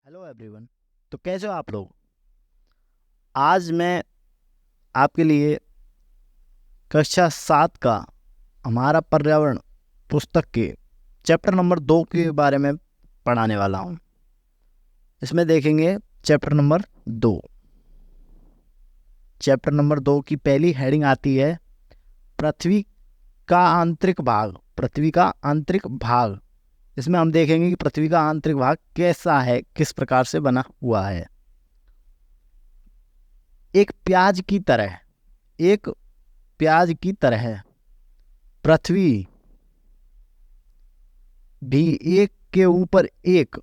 Hello everyone. तो कैसे हो आप लोग? आज मैं आपके लिए कक्षा 7 का हमारा पर्यावरण पुस्तक के चैप्टर नंबर 2 के बारे में पढ़ाने वाला हूँ। इसमें देखेंगे चैप्टर नंबर 2। चैप्टर नंबर 2 की पहली हेडिंग आती है पृथ्वी का आंतरिक भाग। पृथ्वी का आंतरिक भाग। इसमें हम देखेंगे कि पृथ्वी का आंतरिक भाग कैसा है, किस प्रकार से बना हुआ है। एक प्याज की तरह, एक प्याज की तरह पृथ्वी भी एक के ऊपर एक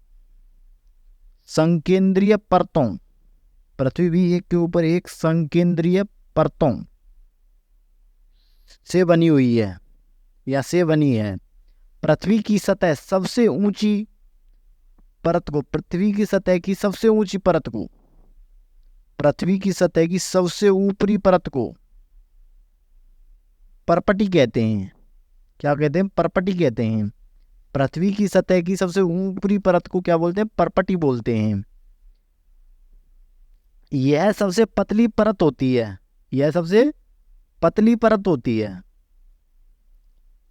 संकेंद्रीय परतों पृथ्वी भी एक के ऊपर एक संकेंद्रीय परतों से बनी हुई है या से बनी है। पृथ्वी की सतह सबसे ऊंची परत को पृथ्वी की सतह की सबसे ऊंची परत को पृथ्वी की सतह की सबसे ऊपरी परत को परपटी कहते हैं। क्या कहते हैं? परपटी कहते हैं। पृथ्वी की सतह की सबसे ऊपरी परत को क्या बोलते हैं? परपटी बोलते हैं। यह सबसे पतली परत होती है। यह सबसे पतली परत होती है।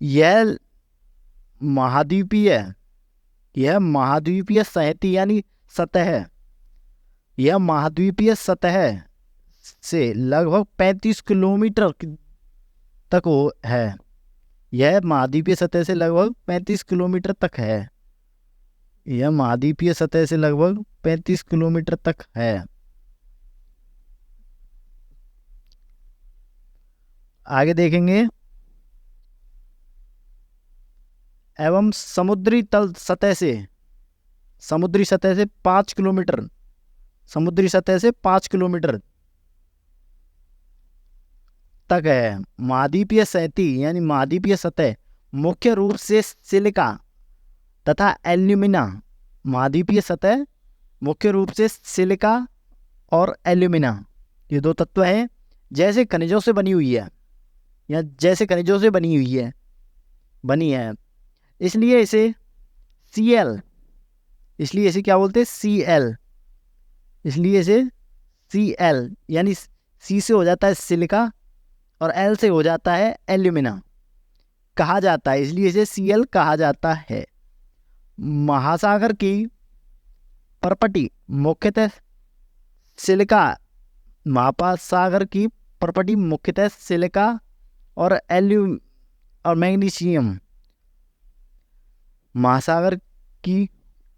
यह महाद्वीपीय यह महाद्वीपीय सतह यानी सतह यह महाद्वीपीय सतह से लगभग 35 किलोमीटर तक है। यह महाद्वीपीय सतह से लगभग 35 किलोमीटर तक है। यह महाद्वीपीय सतह से लगभग 35 किलोमीटर तक है। आगे देखेंगे। एवं समुद्री तल सतह से 5 किलोमीटर समुद्री सतह से 5 किलोमीटर तक है। महाद्वीपीय सतह यानी महाद्वीपीय सतह मुख्य रूप से सिलिका तथा एल्यूमिना महाद्वीपीय सतह मुख्य रूप से सिलिका और एल्यूमिना ये दो तत्व हैं जैसे खनिजों से बनी हुई है या जैसे खनिजों से बनी है। इसलिए इसे Cl इसलिए इसे क्या बोलते हैं? Cl। इसलिए इसे Cl यानी C से हो जाता है सिलिका और L से हो जाता है एल्यूमिना कहा जाता है। इसलिए इसे Cl कहा जाता है। महासागर की परपटी मुख्यतः सिलिका महासागर की परपटी मुख्यतः सिलिका और मैग्नीशियम महासागर की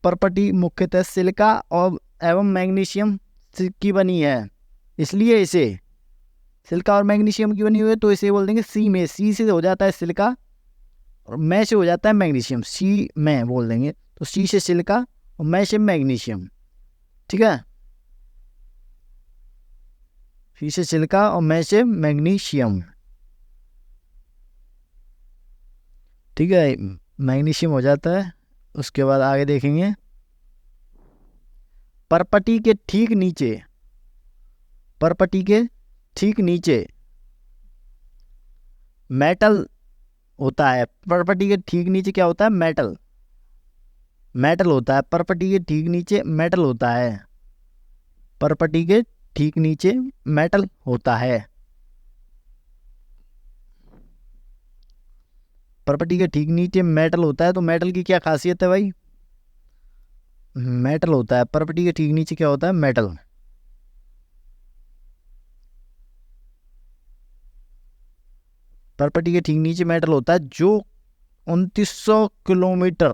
परपटी मुख्यतः सिलिका और एवं मैग्नीशियम की बनी है। इसलिए इसे सिलिका और मैग्नीशियम की बनी हुई है तो इसे बोल देंगे सी से हो जाता है सिलिका और मैं से हो जाता है मैग्नीशियम। सी में बोल देंगे तो सी से सिलिका और मैं से मैग्नीशियम। ठीक है, सी से सिलिका और मैं से मैग्नीशियम। ठीक है, मैग्नीशियम हो जाता है। उसके बाद आगे देखेंगे। परपटी के ठीक नीचे मेटल होता है। परपटी के ठीक नीचे क्या होता है? मेटल होता है। परपटी के ठीक नीचे मेटल होता है। परपटी के ठीक नीचे मेटल होता है। परपटी के ठीक नीचे मेटल होता है तो मेटल की क्या खासियत है भाई? मेटल होता है। परपटी के ठीक नीचे क्या होता है? मेटल। परपटी के ठीक नीचे मेटल होता है जो 2900 किलोमीटर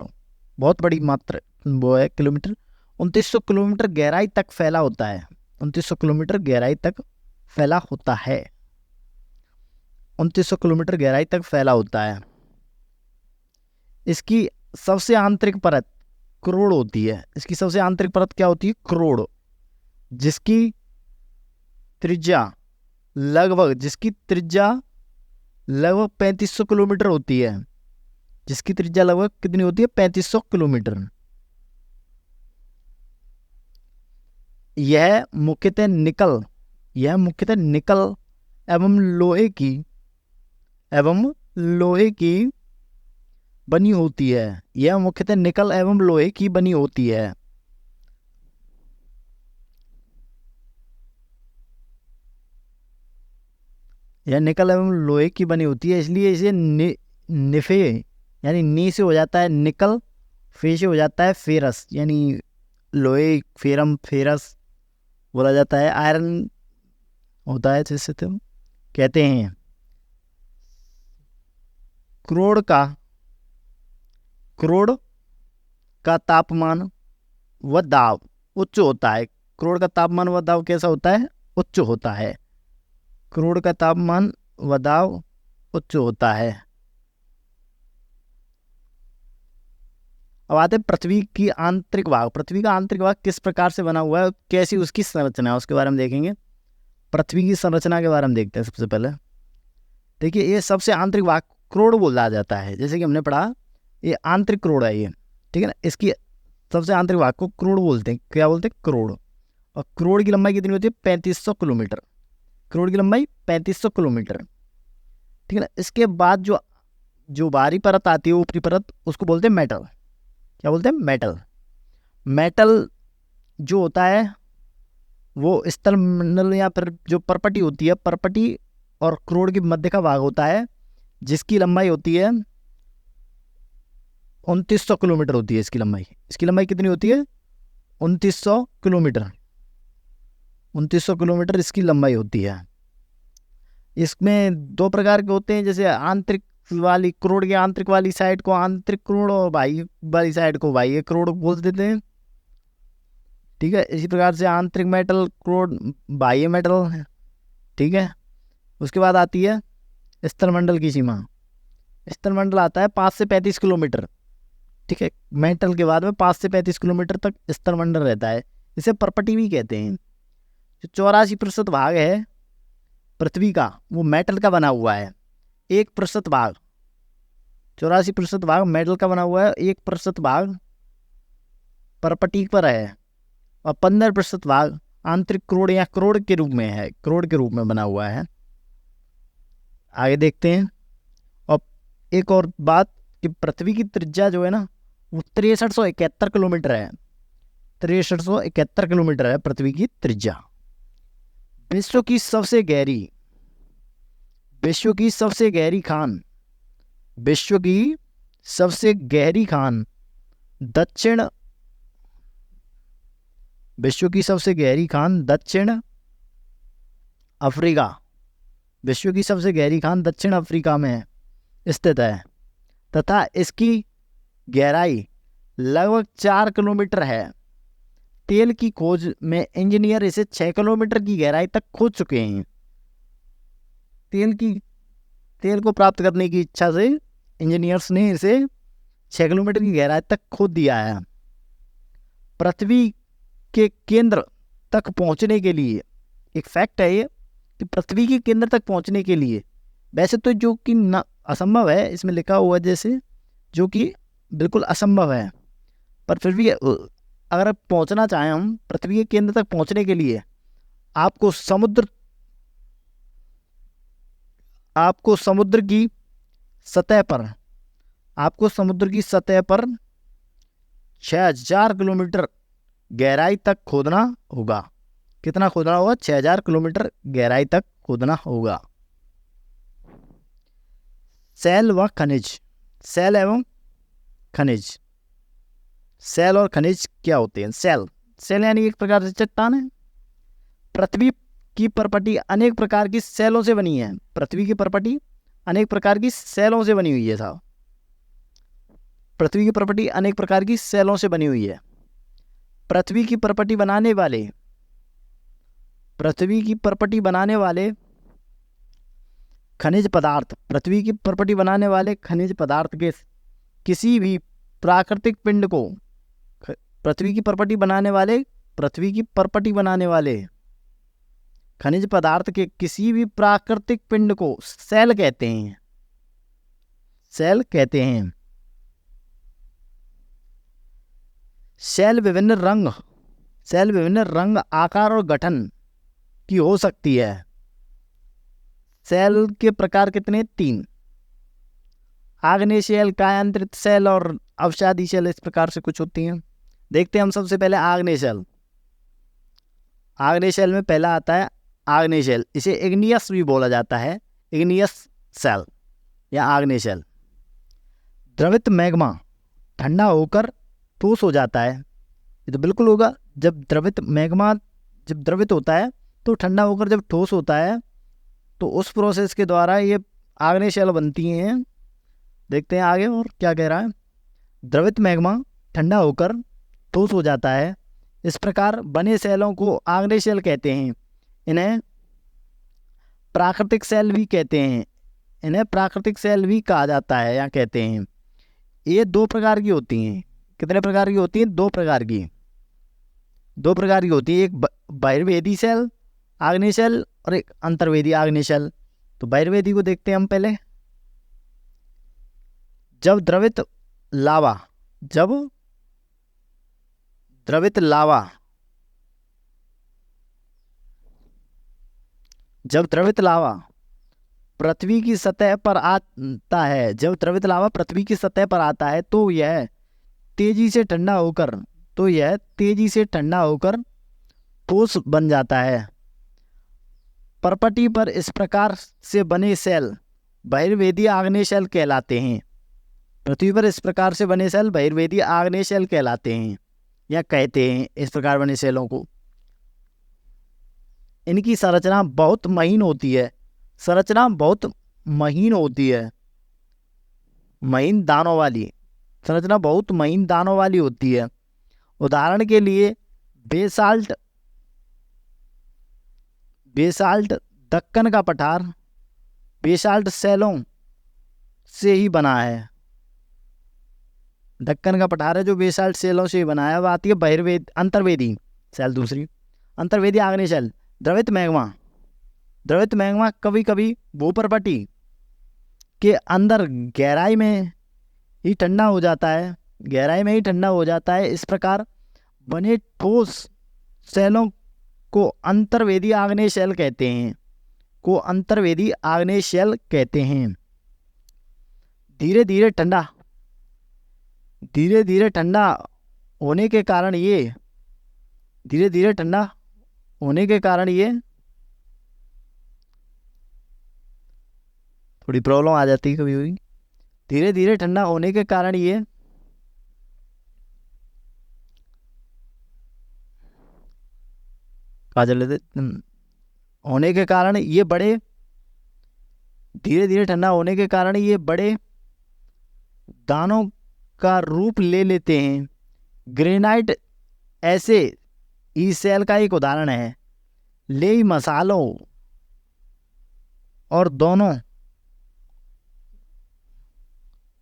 बहुत बड़ी मात्रा वो है किलोमीटर 2900 किलोमीटर गहराई तक फैला होता है। 2900 किलोमीटर गहराई तक फैला होता है। 2900 किलोमीटर गहराई तक फैला होता है। इसकी सबसे आंतरिक परत करोड़ होती है। इसकी सबसे आंतरिक परत क्या होती है? करोड़। जिसकी त्रिज्या लगभग 3500 किलोमीटर होती है। जिसकी त्रिज्या लगभग कितनी होती है? 3500 किलोमीटर। यह मुख्यतः निकल एवं लोहे की बनी होती है। यह मुख्यतः निकल एवं लोहे की बनी होती है। यह निकल एवं लोहे की बनी होती है, इसलिए इसे निफे यानी नी से हो जाता है निकल, फे से हो जाता है फेरस यानी लोहे, फेरम, फेरस बोला जाता है। आयरन होता है जिससे तुम कहते हैं। क्रोड़ का क्रोड़ का तापमान व दाब उच्च होता है। क्रोड़ का तापमान व दाब कैसा होता है? उच्च होता है। क्रोड़ का तापमान व दाब उच्च होता है। अब आते हैं पृथ्वी की आंतरिक भाग। पृथ्वी का आंतरिक भाग किस प्रकार से बना हुआ है, कैसी उसकी संरचना है, उसके बारे में देखेंगे। पृथ्वी की संरचना के बारे में देखते हैं सबसे पहले। देखिए, ये सबसे आंतरिक भाग क्रोड़ बोला जाता है, जैसे कि हमने पढ़ा, ये आंतरिक क्रोड़ है ये, ठीक है ना। इसकी सबसे आंतरिक भाग को क्रोड़ बोलते हैं। क्या बोलते हैं? क्रोड़। और क्रोड़ की लंबाई कितनी होती है? 3500 किलोमीटर। क्रोड़ की लंबाई 3500 किलोमीटर, ठीक है ना। इसके बाद जो जो बाहरी परत आती है, ऊपरी परत, उसको बोलते हैं मेटल। क्या बोलते हैं? मेटल। मेटल जो होता है वो स्थलमंडल या फिर जो परपटी होती है, परपटी और क्रोड़ के मध्य का भाग होता है, जिसकी लंबाई होती है 2900 किलोमीटर होती है। इसकी लंबाई कितनी होती है? 2900 किलोमीटर। 2900 किलोमीटर इसकी लंबाई होती है। इसमें दो प्रकार के होते हैं, जैसे आंतरिक वाली क्रोड़ की आंतरिक वाली साइड को आंतरिक क्रोड़ और बाह्य वाली साइड को बाह्य क्रोड़ बोल देते हैं, ठीक है। इसी प्रकार से आंतरिक मेटल क्रोड़, बाह्य मेटल है, ठीक है। उसके बाद आती है स्थलमंडल की सीमा। स्थलमंडल आता है 5 से 35 किलोमीटर, ठीक है। मेटल के बाद में 5 से 35 किलोमीटर तक स्थलमंडल रहता है। इसे परपटी भी कहते हैं। जो 84% भाग है पृथ्वी का, वो मेटल का बना हुआ है। 1% भाग, 84% भाग मेटल का बना हुआ है, 1% भाग परपटी पर है, और 15% भाग आंतरिक क्रोड़ या क्रोड़ के रूप में है, क्रोड़ के रूप में बना हुआ है। आगे देखते हैं। और एक और बात कि पृथ्वी की त्रिज्या जो है ना, वो 6371 किलोमीटर है। 6371 किलोमीटर है पृथ्वी की त्रिज्या। विश्व की सबसे गहरी खान, विश्व की सबसे गहरी खान दक्षिण अफ्रीका। विश्व की सबसे गहरी खान दक्षिण अफ्रीका में स्थित है, तथा इसकी गहराई लगभग 4 किलोमीटर है। तेल की खोज में इंजीनियर इसे 6 किलोमीटर की गहराई तक खोद चुके हैं। तेल को प्राप्त करने की इच्छा से इंजीनियर्स ने इसे 6 किलोमीटर की गहराई तक खोद दिया है। पृथ्वी के केंद्र तक पहुंचने के लिए, एक फैक्ट है ये कि पृथ्वी के केंद्र तक पहुंचने के लिए, वैसे तो जो कि असंभव है, इसमें लिखा हुआ है जैसे, जो कि बिल्कुल असंभव है, पर फिर भी अगर आप पहुंचना चाहें, हम पृथ्वी के केंद्र तक पहुंचने के लिए आपको समुद्र की सतह पर 6000 किलोमीटर गहराई तक खोदना होगा। कितना खोदना होगा? 6000 किलोमीटर गहराई तक खोदना होगा। सेल व खनिज। सेल एवं खनिज। सेल और खनिज क्या होते हैं? सेल यानी एक प्रकार से चट्टान है। पृथ्वी की परपटी अनेक प्रकार की सेलों से बनी है। पृथ्वी की परपटी अनेक प्रकार की सेलों से बनी हुई है साहब। पृथ्वी की परपटी अनेक प्रकार की सेलों से बनी हुई है। पृथ्वी की परपटी बनाने वाले खनिज पदार्थ, पृथ्वी की परपटी बनाने वाले खनिज पदार्थ के किसी भी प्राकृतिक पिंड को, पृथ्वी की परपटी बनाने वाले खनिज पदार्थ के किसी भी प्राकृतिक पिंड को सेल कहते हैं। सेल विभिन्न रंग, आकार और गठन की हो सकती है। सेल के प्रकार कितने? 3। आग्नेय सेल, कायांतरित सेल और अवसादी सेल, इस प्रकार से कुछ होती हैं। देखते हैं हम सबसे पहले आग्नेय सेल। आग्नेय सेल में पहला आता है आग्नेय सेल। इसे इग्नियस भी बोला जाता है। इग्नियस सेल या आग्नेय सेल। द्रवित मैग्मा ठंडा होकर ठोस हो जाता है। ये तो बिल्कुल होगा, जब द्रवित मैग्मा जब द्रवित होता है तो ठंडा होकर जब ठोस होता है तो उस प्रोसेस के द्वारा ये आग्नेय सेल बनती हैं। देखते हैं आगे और क्या कह रहा है। द्रवित मैग्मा ठंडा होकर ठोस हो जाता है। इस प्रकार बने सेलों को आग्नेय सेल कहते हैं। इन्हें प्राकृतिक सेल भी कहते हैं। इन्हें प्राकृतिक सेल भी कहा जाता है या कहते हैं। ये दो प्रकार की होती हैं। कितने प्रकार की होती हैं? दो प्रकार की होती है। एक बहिर्वेदी सेल आग्नेय सेल और एक अंतर्वेदी आग्नेय सेल। तो बहिर्वेदी को देखते हैं हम पहले। जब द्रवित लावा पृथ्वी की सतह पर आता है तो यह तेजी से ठंडा होकर ठोस बन जाता है। परपटी पर इस प्रकार से बने सेल बहिर्वेदी आग्नेय सेल कहलाते हैं। पृथ्वी पर इस प्रकार से बने सेल बहिर्वेदी आग्नेय सेल कहलाते हैं या कहते हैं इस प्रकार बने सेलों को। इनकी संरचना बहुत महीन होती है। महीन दानों वाली संरचना बहुत महीन दानों वाली होती है। उदाहरण के लिए बेसाल्ट दक्कन का पठार बेसाल्ट सेलों से ही बना है। दक्कन का पठार है जो बेसाल्ट सेलों से ही बना है। अब आती है अंतर्वेदी सेल। दूसरी अंतर्वेदी आग्नेय सेल। द्रवित मैग्मा कभी कभी भूपर्पटी के अंदर गहराई में ही ठंडा हो जाता है। इस प्रकार बने ठोस सेलों को अंतर्वेदी आग्नेय सेल कहते हैं। धीरे धीरे ठंडा होने के कारण ये थोड़ी प्रॉब्लम आ जाती है कभी कभी। धीरे धीरे ठंडा होने के कारण ये बड़े दानों का रूप ले लेते हैं। ग्रेनाइट ऐसे ई सेल का एक उदाहरण है। लेई मसालों और दोनों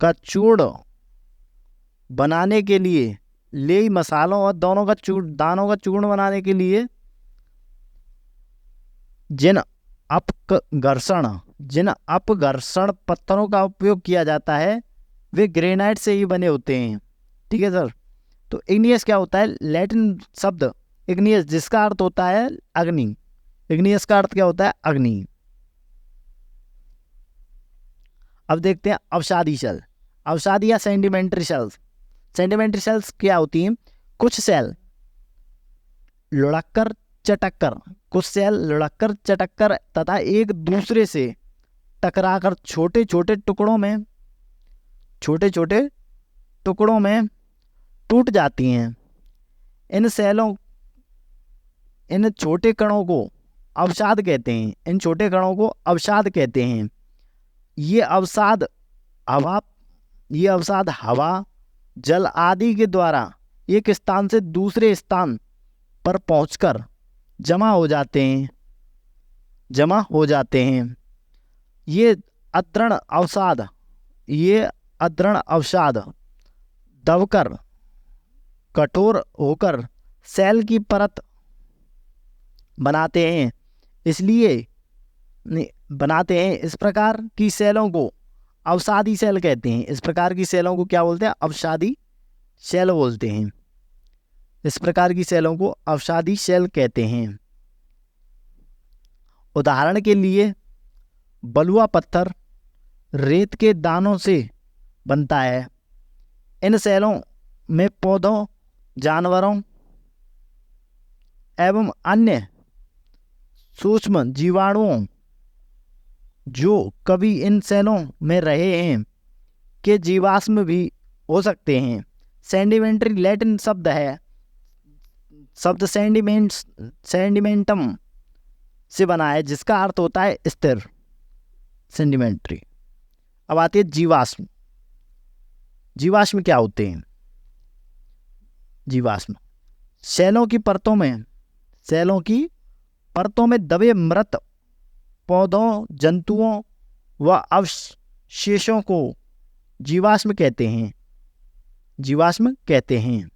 का चूर्ण बनाने के लिए जिन अपघर्षण पत्थरों का उपयोग किया जाता है वे ग्रेनाइट से ही बने होते हैं। ठीक है सर। तो इग्नियस क्या होता है? लैटिन शब्द इग्नियस जिसका अर्थ होता है अग्नि। इग्नियस का अर्थ क्या होता है? अग्नि। अब देखते हैं अवसादी सेल। अवसादी या सेडिमेंट्री सेल्स। सेडिमेंट्री सेल्स क्या होती हैं? कुछ सेल लुढ़ककर चटककर तथा एक दूसरे से टकराकर छोटे छोटे टुकड़ों में टूट जाती हैं। इन छोटे कणों को अवसाद कहते हैं। ये अवसाद हवा जल आदि के द्वारा एक स्थान से दूसरे स्थान पर पहुंचकर जमा हो जाते हैं। ये अद्रण अवसाद दबकर कठोर होकर सेल की परत बनाते हैं। इस प्रकार की सेलों को अवसादी सेल कहते हैं। इस प्रकार की सेलों को क्या बोलते हैं? अवसादी सेल बोलते हैं। इस प्रकार की सेलों को अवसादी सेल कहते हैं। उदाहरण के लिए बलुआ पत्थर रेत के दानों से बनता है। इन सेलों में पौधों, जानवरों एवं अन्य सूक्ष्म जीवाणुओं जो कभी इन सेलों में रहे हैं के जीवाश्म भी हो सकते हैं। सेडिमेंट्री लैटिन शब्द है, शब्द सेडिमेंटम से बना है, जिसका अर्थ होता है स्थिर, सेडिमेंट्री। अब आती है जीवाश्म। जीवाश्म क्या होते हैं? जीवाश्म सेलों की परतों में दबे मृत पौधों, जंतुओं व अवशेषों को जीवाश्म कहते हैं। जीवाश्म कहते हैं।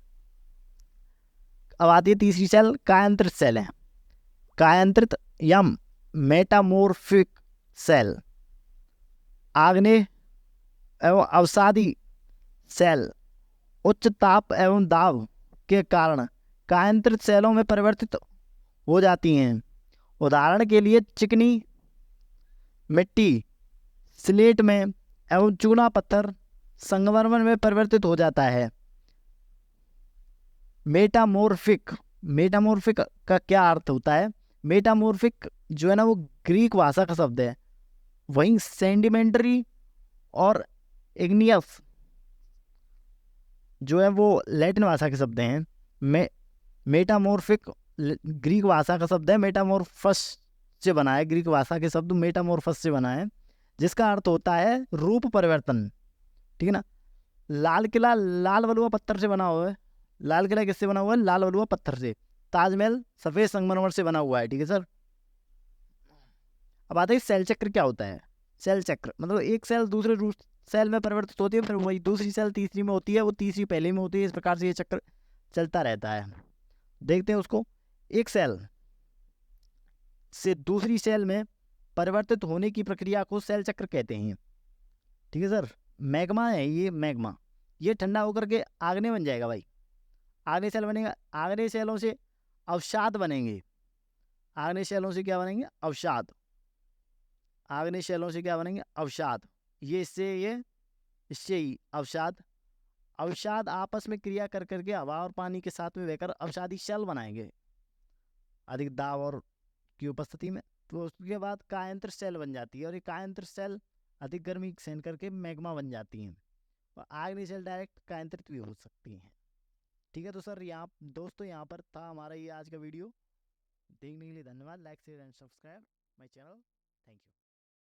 अब आती है तीसरी सेल, कायांतरित सेल है। कायांतरित या मेटामोर्फिक सेल आग्नेय एवं अवसादी सेल उच्च ताप एवं दाब के कारण कायांतरित सेलों में परिवर्तित हो जाती हैं। उदाहरण के लिए चिकनी मिट्टी स्लेट में एवं चूना पत्थर संगमरमर में परिवर्तित हो जाता है। मेटामोर्फिक का क्या अर्थ होता है? मेटामोर्फिक जो है ना, वो ग्रीक भाषा का शब्द है। वहीं सेडिमेंट्री और इग्नियस जो है वो लैटिन भाषा के शब्द हैं। मेटामोर्फिक ग्रीक भाषा का शब्द है, मेटामोर्फस से बना है। ग्रीक भाषा के शब्द मेटामोर्फस से बना है, जिसका अर्थ होता है रूप परिवर्तन। ठीक है ना। लाल किला लाल बलुआ पत्थर से बना हुआ है। लाल किला किससे बना हुआ है? लाल बलुआ पत्थर से। ताजमहल सफेद संगमरमर से बना हुआ है। ठीक है सर। अब आता है सेल चक्र क्या होता है? सेल चक्र मतलब एक सेल दूसरे सेल में परिवर्तित होती है, फिर वही दूसरी सेल तीसरी में होती है, वो तीसरी पहले में होती है। इस प्रकार से ये चक्र चलता रहता है। देखते हैं उसको। एक सेल से दूसरी सेल में परिवर्तित होने की प्रक्रिया को सेल चक्र कहते हैं। ठीक है सर। मैग्मा है ये, मैग्मा ये ठंडा होकर के आग्नेय बन जाएगा भाई। आग्नेय सेल बनेगा। आग्नेय सेलों से अवसाद बनेंगे। आग्नेय सेलों से क्या बनेंगे? अवसाद। आग्नेय सेलों से क्या बनेंगे? अवसाद। ये इससे ही अवसाद। अवसाद आपस में क्रिया कर करके हवा और पानी के साथ में बहकर अवसादी शेल बनाएंगे अधिक दाब और की उपस्थिति में। तो उसके बाद कायांतर सेल बन जाती है, और ये कायांतर सेल अधिक गर्मी सहन करके मैग्मा बन जाती हैं। और आग्नेय सेल डायरेक्ट कायांतरित भी हो सकती हैं। ठीक है। तो सर यहाँ दोस्तों, यहाँ पर था हमारा ये आज का वीडियो। देखने के लिए धन्यवाद। Like share and subscribe my channel. Thank you.